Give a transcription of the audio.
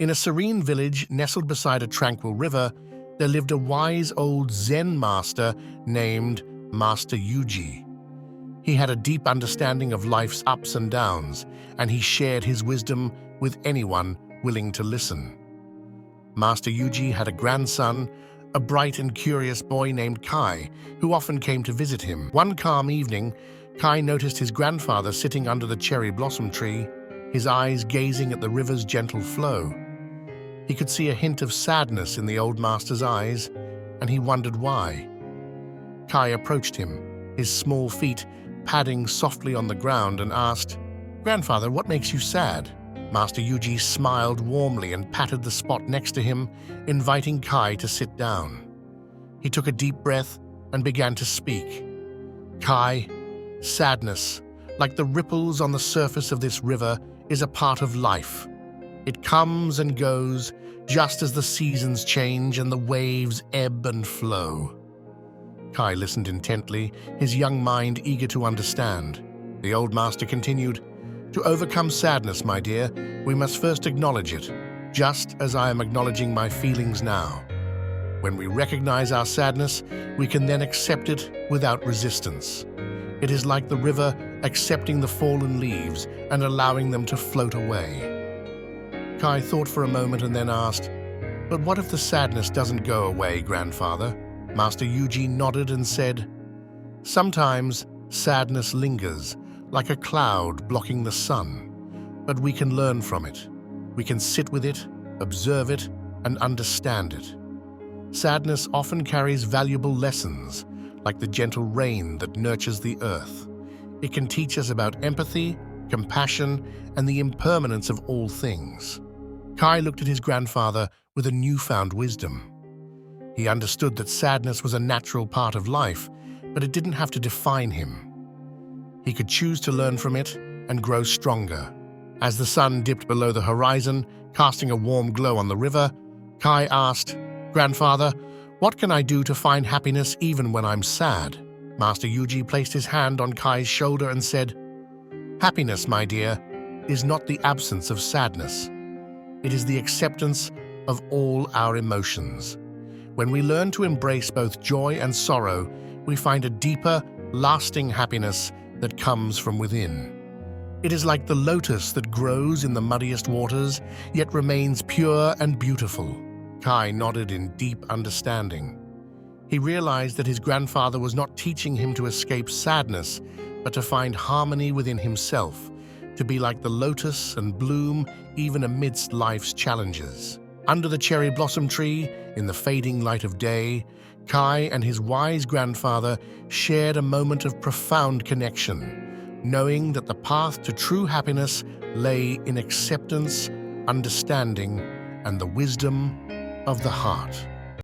In a serene village nestled beside a tranquil river, there lived a wise old Zen master named Master Yuji. He had a deep understanding of life's ups and downs, and he shared his wisdom with anyone willing to listen. Master Yuji had a grandson, a bright and curious boy named Kai, who often came to visit him. One calm evening, Kai noticed his grandfather sitting under the cherry blossom tree, his eyes gazing at the river's gentle flow. He could see a hint of sadness in the old master's eyes, and he wondered why. Kai approached him, his small feet padding softly on the ground, and asked, "Grandfather, what makes you sad?" Master Yuji smiled warmly and patted the spot next to him, inviting Kai to sit down. He took a deep breath and began to speak. "Kai, sadness, like the ripples on the surface of this river, is a part of life. It comes and goes, just as the seasons change and the waves ebb and flow." Kai listened intently, his young mind eager to understand. The old master continued, "To overcome sadness, my dear, we must first acknowledge it, just as I am acknowledging my feelings now. When we recognize our sadness, we can then accept it without resistance. It is like the river accepting the fallen leaves and allowing them to float away." Kai thought for a moment and then asked, "But what if the sadness doesn't go away, grandfather?" Master Yuji nodded and said, "Sometimes sadness lingers, like a cloud blocking the sun, but we can learn from it. We can sit with it, observe it, and understand it. Sadness often carries valuable lessons, like the gentle rain that nurtures the earth. It can teach us about empathy, compassion, and the impermanence of all things." Kai looked at his grandfather with a newfound wisdom. He understood that sadness was a natural part of life, but it didn't have to define him. He could choose to learn from it and grow stronger. As the sun dipped below the horizon, casting a warm glow on the river, Kai asked, "Grandfather, what can I do to find happiness even when I'm sad?" Master Yuji placed his hand on Kai's shoulder and said, "Happiness, my dear, is not the absence of sadness. It is the acceptance of all our emotions. When we learn to embrace both joy and sorrow, we find a deeper, lasting happiness that comes from within. It is like the lotus that grows in the muddiest waters, yet remains pure and beautiful." Kai nodded in deep understanding. He realized that his grandfather was not teaching him to escape sadness, but to find harmony within himself, to be like the lotus and bloom even amidst life's challenges. Under the cherry blossom tree, in the fading light of day, Kai and his wise grandfather shared a moment of profound connection, knowing that the path to true happiness lay in acceptance, understanding, and the wisdom of the heart.